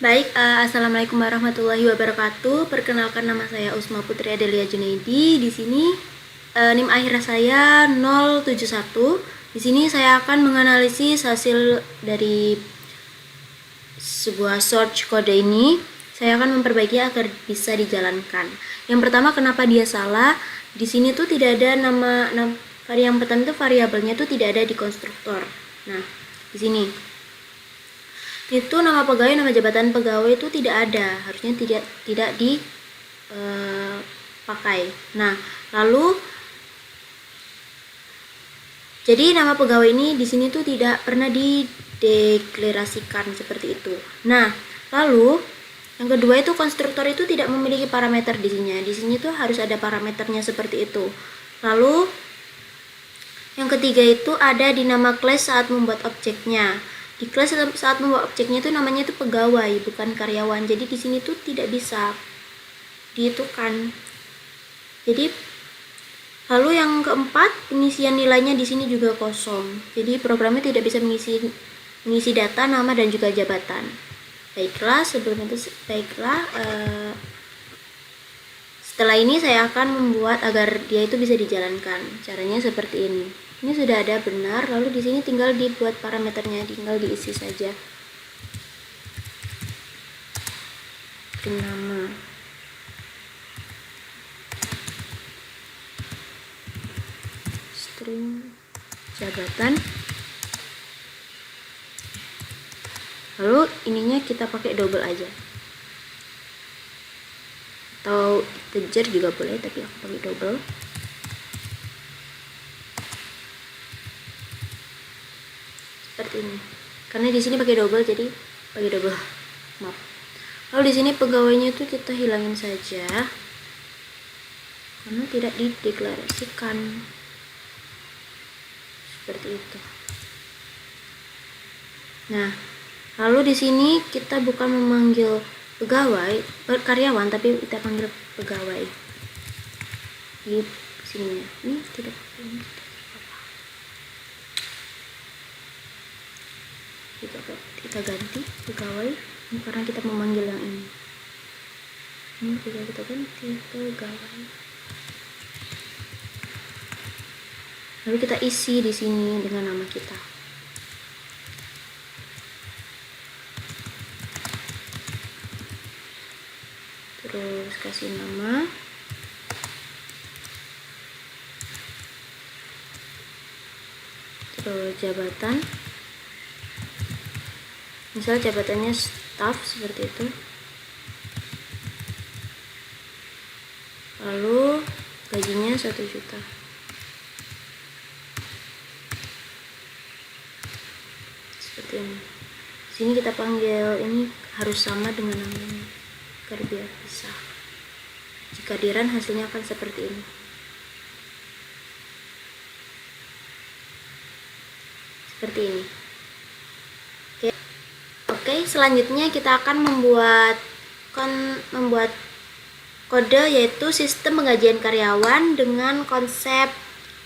Baik, assalamualaikum warahmatullahi wabarakatuh. Perkenalkan, nama saya Usma Putri Adelia Junaidi. Di sini NIM akhir saya 071. Di sini saya akan menganalisis hasil dari sebuah search kode ini. Saya akan memperbaiki agar bisa dijalankan. Yang pertama, kenapa dia salah? Di sini tuh tidak ada nama yang pertama itu variabelnya tuh tidak ada di konstruktor. Nah, di sini itu nama pegawai, nama jabatan pegawai itu tidak ada, harusnya tidak dipakai. Nah, lalu jadi nama pegawai ini di sini tuh tidak pernah dideklarasikan seperti itu. Nah, lalu yang kedua itu konstruktor itu tidak memiliki parameter di sini. Di sini tuh harus ada parameternya seperti itu. Lalu yang ketiga itu ada di nama class saat membuat objeknya. Di kelas saat membuat objeknya itu namanya itu pegawai, bukan karyawan. Jadi di sini tuh tidak bisa dihitungkan. Jadi lalu yang keempat, pengisian nilainya di sini juga kosong. Jadi programnya tidak bisa mengisi data, nama dan juga jabatan. Baiklah, setelah ini saya akan membuat agar dia itu bisa dijalankan. Caranya seperti ini. Ini sudah ada benar, lalu di sini tinggal dibuat parameternya, tinggal diisi saja. Nama, string, jabatan. Lalu ininya kita pakai double aja. Atau integer juga boleh, tapi aku pakai double. Seperti ini, karena di sini pakai double, jadi pakai double. Maaf. Lalu di sini pegawainya itu kita hilangin saja karena tidak dideklarasikan. Seperti itu. Nah, lalu di sini kita bukan memanggil pegawai, karyawan, tapi kita panggil pegawai. Di sini ini tidak ini. Kita ganti pegawai ini karena kita memanggil yang ini juga kita ganti pegawai, lalu kita isi di sini dengan nama kita. Terus kasih nama, terus jabatan, misal jabatannya staff seperti itu. Lalu gajinya 1 juta. Seperti ini. Sini kita panggil ini harus sama dengan namanya agar biar bisa. Jika di run hasilnya akan seperti ini. Seperti ini. Oke, selanjutnya kita akan membuat kode, yaitu sistem penggajian karyawan dengan konsep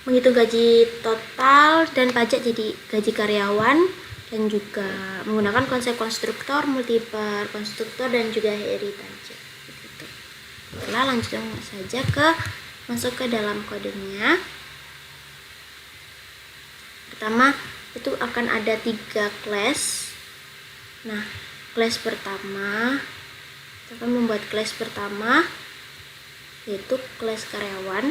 menghitung gaji total dan pajak jadi gaji karyawan, dan juga menggunakan konsep konstruktor, multiple konstruktor, dan juga heritage. Setelah lanjut saja masuk ke dalam kodenya. Pertama itu akan ada 3 class. Nah, class pertama, kita akan membuat class pertama, yaitu class karyawan.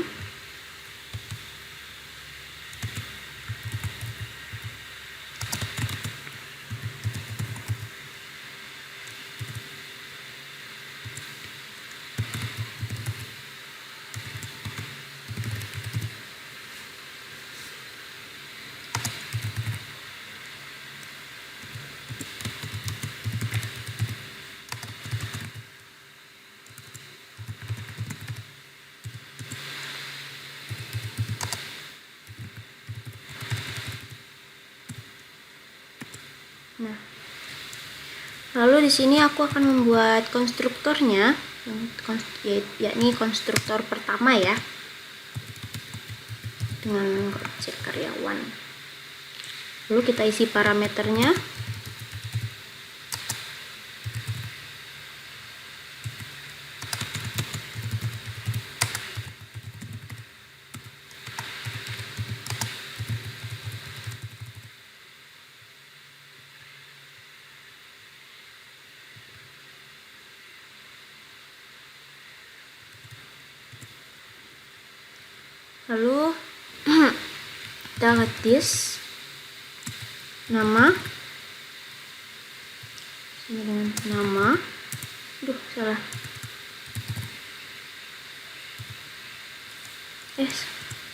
Nah, lalu di sini aku akan membuat konstruktornya, yakni konstruktor pertama ya, dengan objek karyawan. Lalu kita isi parameternya. Lalu kita ketis nama sama dengan nama. Salah.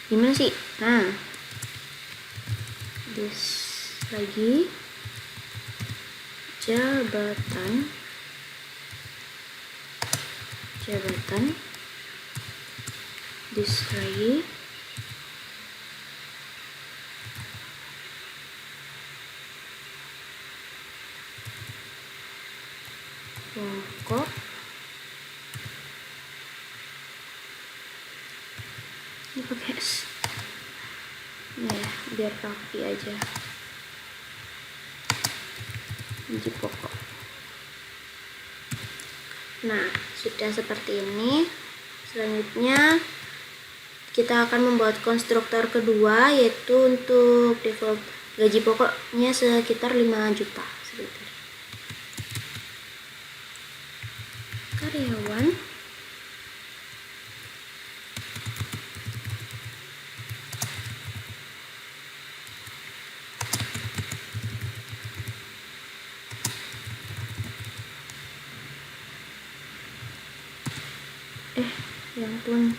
Gimana sih? Nah, this lagi jabatan this lagi pokok ini pakai S ya biar rapi aja. Gaji pokok. Nah, sudah seperti ini. Selanjutnya kita akan membuat konstruktor kedua, yaitu untuk default gaji pokoknya sekitar 5 juta sebentar. Karyawan ya ampun,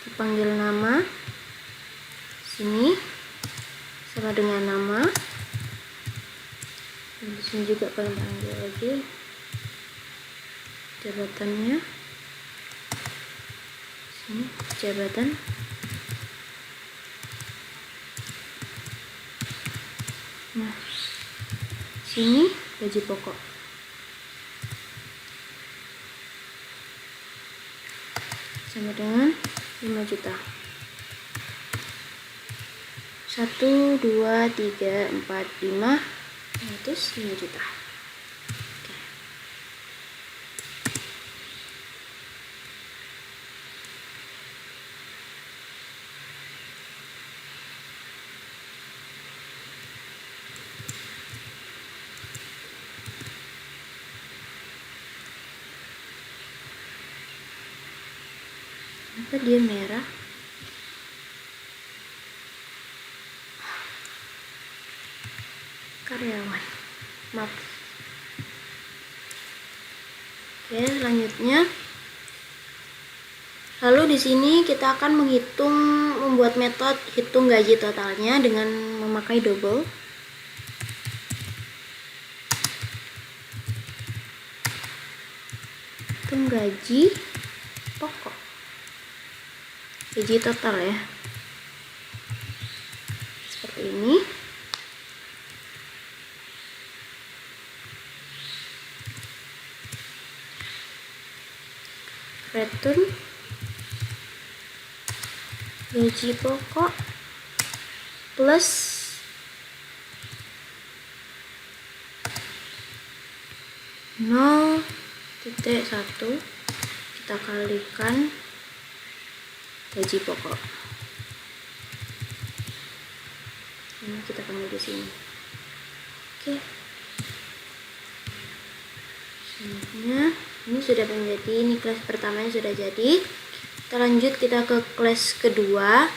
dipanggil nama sini sama dengan nama, dan di sini juga kalian panggil lagi jabatannya, sini jabatan, nah sini gaji pokok. Sama dengan 5 juta. 1, 2, 3, 4, 5, 5 juta. Oke. Kenapa dia merah? Karyawan, maaf. Oke, selanjutnya lalu di sini kita akan membuat metode hitung gaji totalnya dengan memakai double. Hitung gaji pokok, gaji total ya, seperti ini. Return gaji pokok plus nol titik 1 kita kalikan gaji pokok. Ini kita panggil di sini. Oke. Selanjutnya ini sudah menjadi, ini kelas pertamanya sudah jadi. Kita lanjut, kita ke kelas kedua.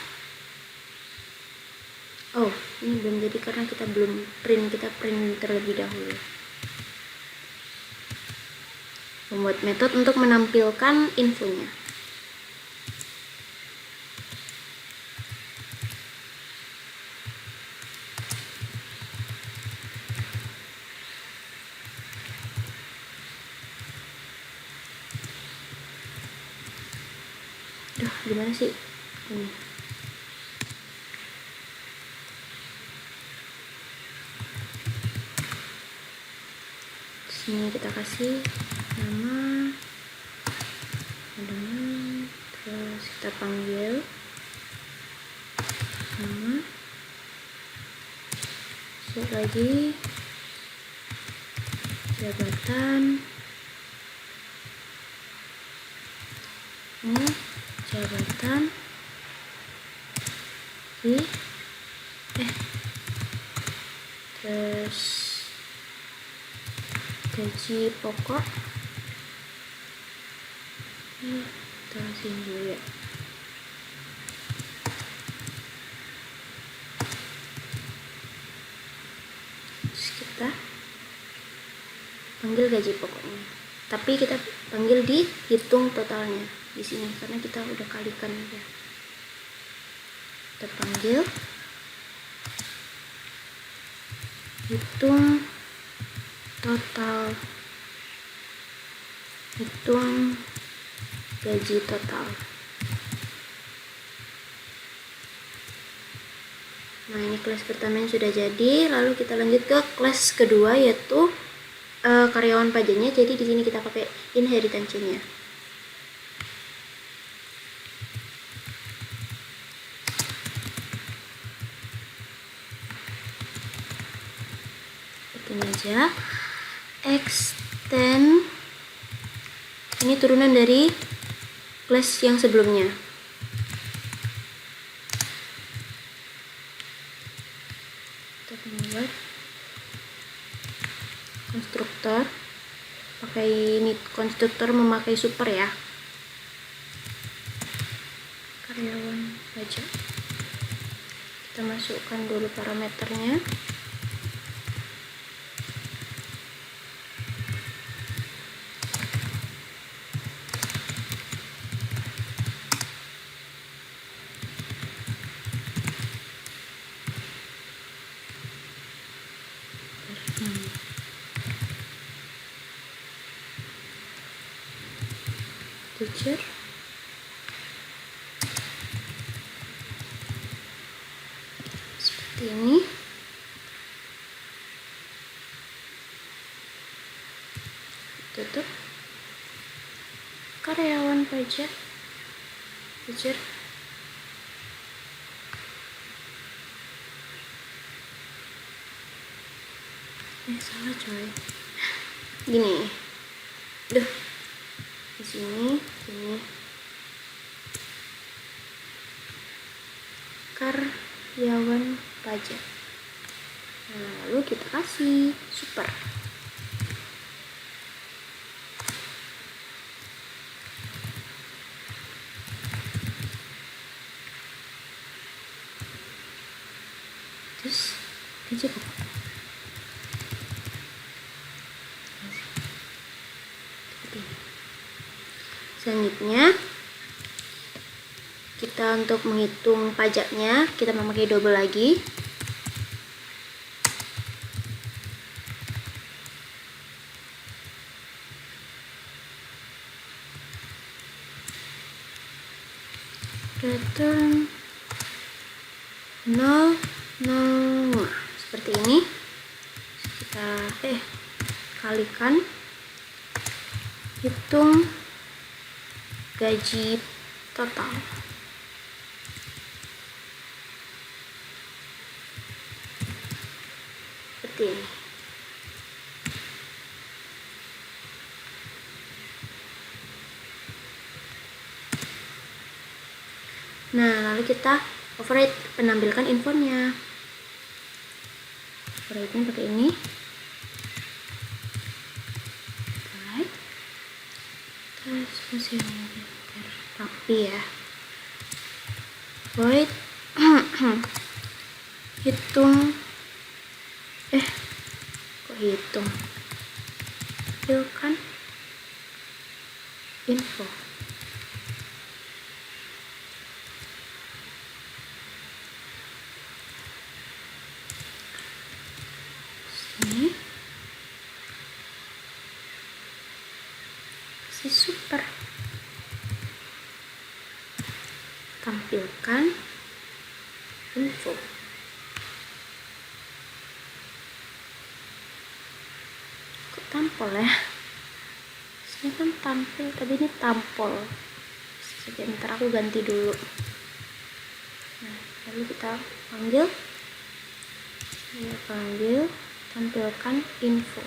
Oh, ini belum jadi karena kita belum print, kita print terlebih dahulu. Membuat metode untuk menampilkan infonya. Gimana sih ini? Sini kita kasih nama, terus kita panggil nama, set lagi jabatan, ini jabatan di terus gaji pokok. Ini terusin dulu ya. Terus kita panggil gaji pokoknya, tapi kita panggil dihitung totalnya di sini karena kita udah kalikan ya. Kita panggil hitung total, hitung gaji total. Nah, ini kelas pertama yang sudah jadi. Lalu kita lanjut ke kelas kedua, yaitu karyawan pajaknya. Jadi di sini kita pakai inheritance-nya. Ini aja. Extend. Ini turunan dari kelas yang sebelumnya. Kita membuat konstruktor, pakai ini konstruktor memakai super ya. Karyawan pajak, kita masukkan dulu parameternya. Teacher, seperti ini. Tutup. Karyawan pajak, teacher. Salah coy. Gini. Duh. Di sini. Karyawan pajak. Nah, lalu kita kasih super. Terus gaji pokok. Selanjutnya kita untuk menghitung pajaknya kita memakai double lagi. Return 0, 0, seperti ini. Kita kalikan, hitung gaji total. Seperti ini. Nah, lalu kita override, penampilkan infonya. Override-nya pakai ini. Override. Terus mesinnya biar rapi ya. Void hitung kok hitung, tampilkan info. Sini si super, tampilkan info. Kok tampol ya? Ini kan tampil, tapi ini tampol. Sebentar aku ganti dulu. Nah, lalu kita panggil, tampilkan info.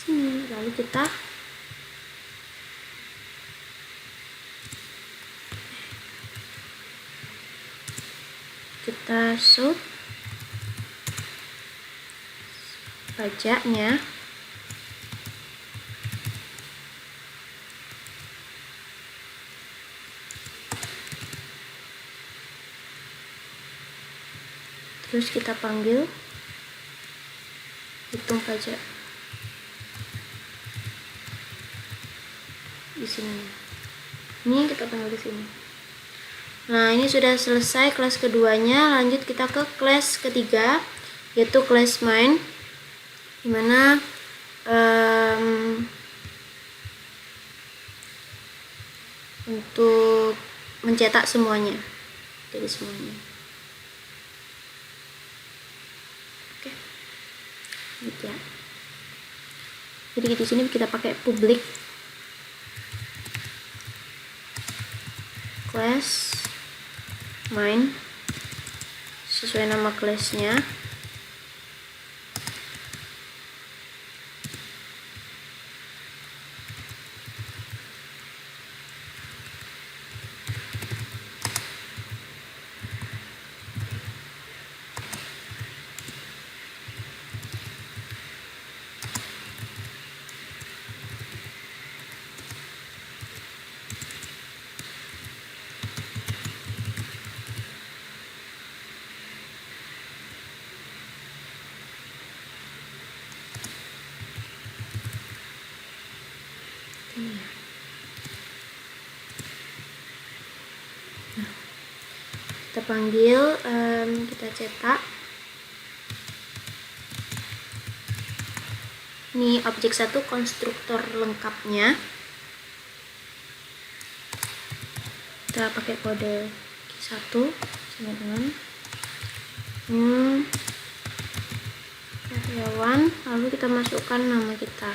Sini, lalu kita show pajaknya. Terus kita panggil hitung pajak di sini. Ini kita panggil di sini. Nah, ini sudah selesai kelas keduanya. Lanjut kita ke kelas ketiga, yaitu kelas main, dimana untuk mencetak semuanya, jadi semuanya. Oke, gitu ya. Jadi di sini kita pakai public class main sesuai nama kelasnya. Nah, kita panggil, kita cetak. Ini objek 1 konstruktor lengkapnya. Kita pakai kode Q1 sama dengan karyawan, lalu kita masukkan nama kita,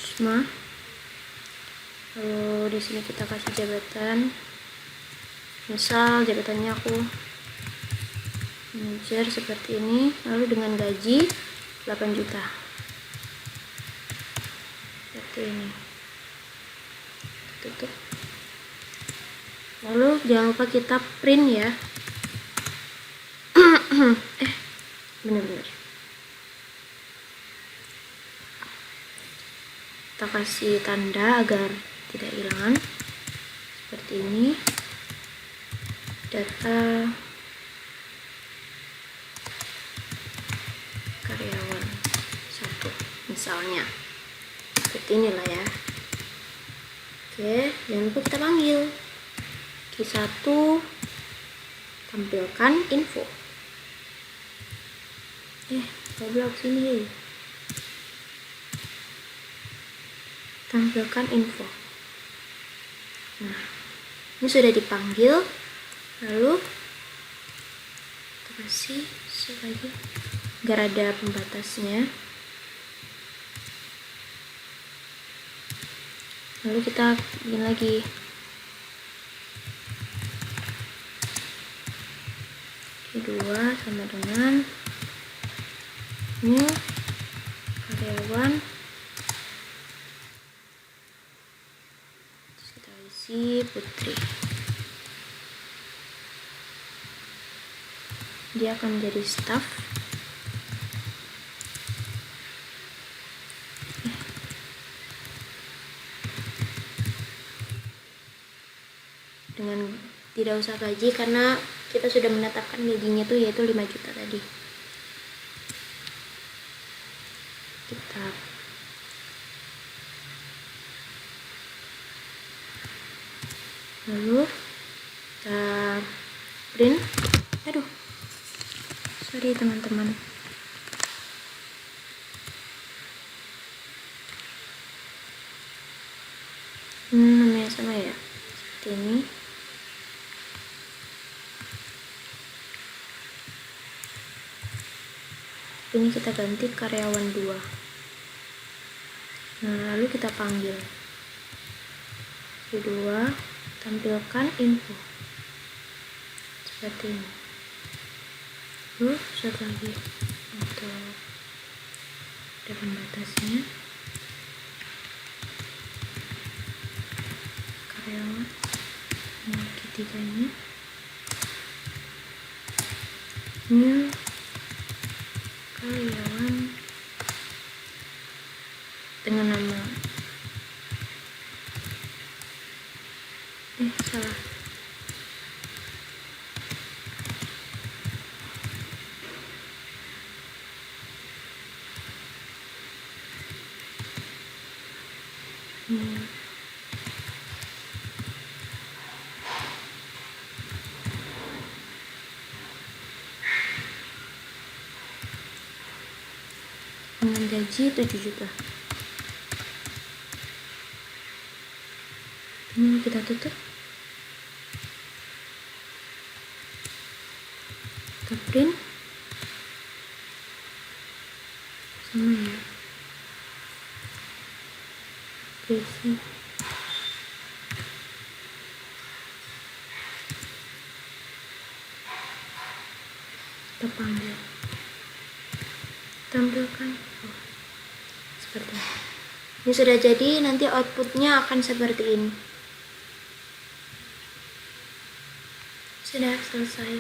Usma. Lalu di sini kita kasih jabatan, misal jabatannya aku manajer seperti ini, lalu dengan gaji 8 juta seperti ini. Tutup. Lalu jangan lupa kita print ya. Bener-bener kita kasih tanda agar tidak hilang seperti ini. Data karyawan 1 misalnya, seperti inilah ya. Oke, jangan lupa kita panggil Q1 tampilkan info. Goblok sini. Tampilkan info. Nah, ini sudah dipanggil. Lalu kita kasih lagi agar ada pembatasnya. Lalu kita bikin lagi. Kedua sama dengan new karyawan. Terus kita isi Putri. Dia akan menjadi staff. Dengan tidak usah gaji karena kita sudah menetapkan gajinya tuh yaitu 5 juta tadi. Kita lalu kita print. Aduh, sorry teman-teman. Namanya sama ya, seperti ini. Ini kita ganti karyawan 2. Nah, lalu kita panggil kedua, tampilkan info seperti ini. Lalu satu lagi untuk ada pembatasnya, karyawan ketiganya new karyawan dengan nama salah Dengan gaji 7 juta. Ini kita tutup. Kita print. Sama ya. Basic. Kita panggil. Tampilkan. Seperti ini. Ini sudah jadi, nanti outputnya akan seperti ini. Sudah selesai.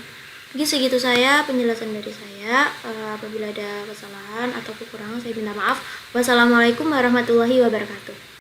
Mungkin segitu saya penjelasan dari saya. Apabila ada kesalahan atau kekurangan saya minta maaf. Wassalamualaikum warahmatullahi wabarakatuh.